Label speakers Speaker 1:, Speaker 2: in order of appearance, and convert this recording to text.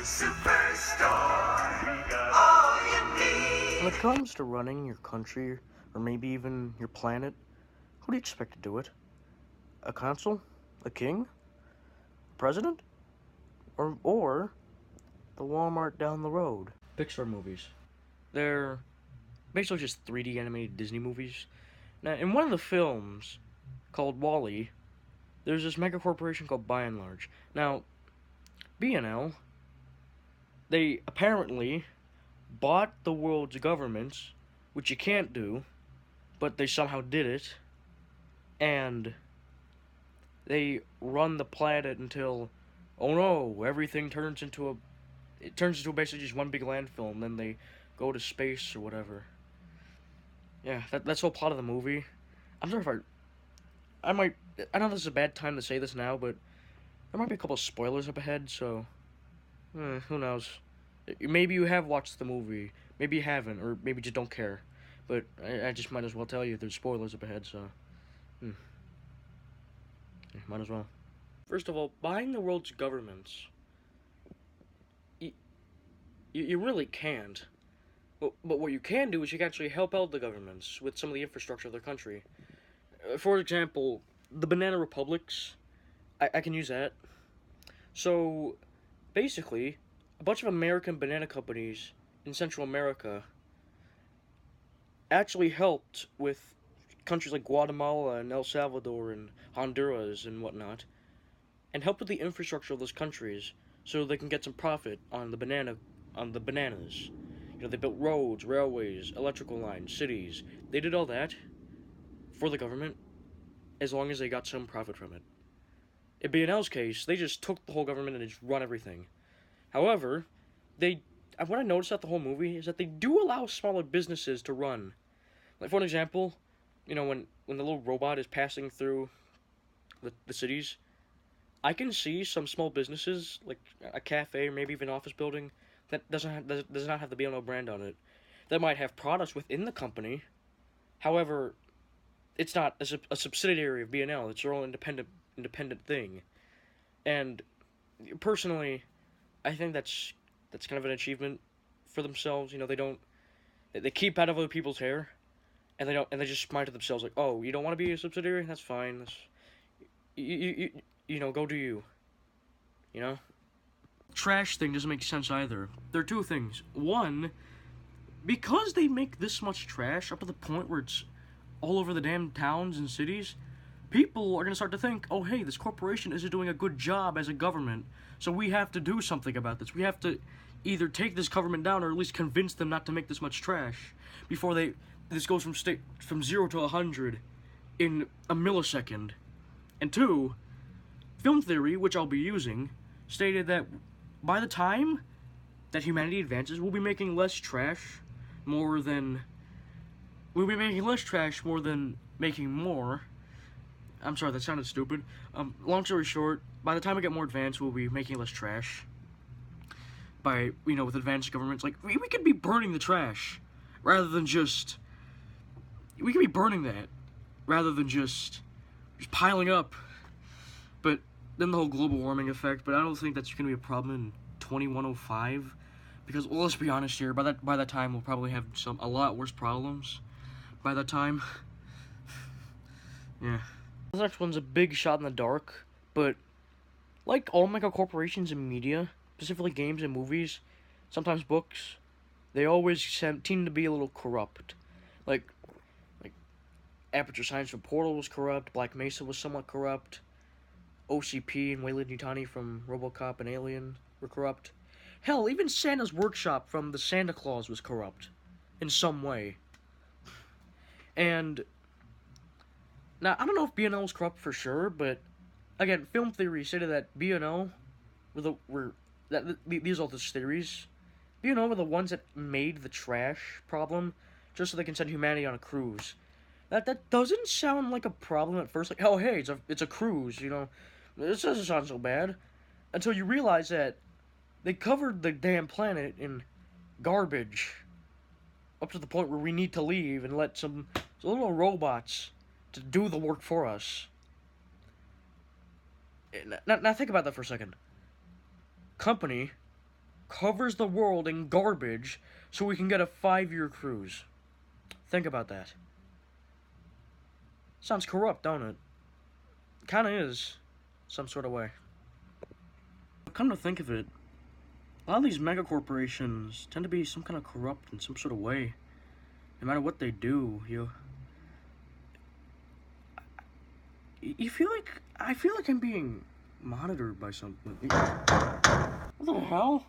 Speaker 1: Superstore. We got all you need.
Speaker 2: When it comes to running your country, or maybe even your planet, who do you expect to do it? A consul? A king? A president? Or the Walmart down the road? Pixar movies. They're basically just 3D animated Disney movies. Now, in one of the films, called WALL-E, there's this Megacorporation called By and Large. Now, B&L, they apparently bought the world's governments, which you can't do, but they somehow did it, and they run the planet until, oh no, everything turns into basically just one big landfill, and then they go to space or whatever. Yeah, that's the whole plot of the movie. I'm sorry if I know this is a bad time to say this now, but there might be a couple of spoilers up ahead, so, who knows. Maybe you have watched the movie, maybe you haven't, or maybe just don't care. But I just might as well tell you there's spoilers up ahead, so, yeah, might as well. First of all, buying the world's governments, you really can't. But what you can do is you can actually help out the governments with some of the infrastructure of their country. For example, the banana republics, I can use that. So, basically, a bunch of American banana companies in Central America actually helped with countries like Guatemala and El Salvador and Honduras and whatnot, and helped with the infrastructure of those countries so they can get some profit on the bananas. You know, they built roads, railways, electrical lines, cities. They did all that for the government as long as they got some profit from it. In B&L's case, they just took the whole government and just run everything. However, what I noticed at the whole movie is that they do allow smaller businesses to run. Like, for an example, you know, when the little robot is passing through the cities, I can see some small businesses, like a cafe or maybe even an office building, that does not have the B&L brand on it. That might have products within the company. However, it's not a subsidiary of B&L. It's their own independent thing. And personally, I think that's kind of an achievement for themselves. You know, they keep out of other people's hair, and they just mind to themselves like, oh, you don't want to be a subsidiary? That's fine. You know, go do you. You know? Trash thing doesn't make sense either. There are two things. One, because they make this much trash up to the point where it's all over the damn towns and cities, people are going to start to think, oh, hey, this corporation isn't doing a good job as a government, so we have to do something about this. We have to either take this government down or at least convince them not to make this much trash before this goes from 0 to 100 in a millisecond. And two, film theory, which I'll be using, stated that by the time that humanity advances, we'll be making less trash more than making more. I'm sorry, that sounded stupid. Long story short, by the time we get more advanced, we'll be making less trash. With advanced governments, like, we could be burning the trash, rather than just... We could be burning that, rather than just piling up. But then the whole global warming effect, but I don't think that's going to be a problem in 2105, because, well, let's be honest here, by that time, we'll probably have a lot worse problems by that time. Yeah. This next one's a big shot in the dark, but like all megacorporations in media, specifically games and movies, sometimes books, they always tend to be a little corrupt. Like Aperture Science from Portal was corrupt, Black Mesa was somewhat corrupt, OCP and Weyland-Yutani from RoboCop and Alien were corrupt. Hell, even Santa's Workshop from the Santa Claus was corrupt in some way. And now, I don't know if B&L was corrupt for sure, but again, film theory stated that B&L these are all just theories. B&L were the ones that made the trash problem just so they can send humanity on a cruise. That doesn't sound like a problem at first. Like, oh, hey, it's a cruise, you know. This doesn't sound so bad. Until you realize that they covered the damn planet in garbage up to the point where we need to leave and let some little robots to do the work for us. Now think about that for a second. Company covers the world in garbage so we can get a 5-year cruise. Think about that. Sounds corrupt, don't it? Kinda is, some sort of way. Come to think of it, a lot of these megacorporations tend to be some kind of corrupt in some sort of way. No matter what they do, I feel like I'm being monitored by something. What the hell?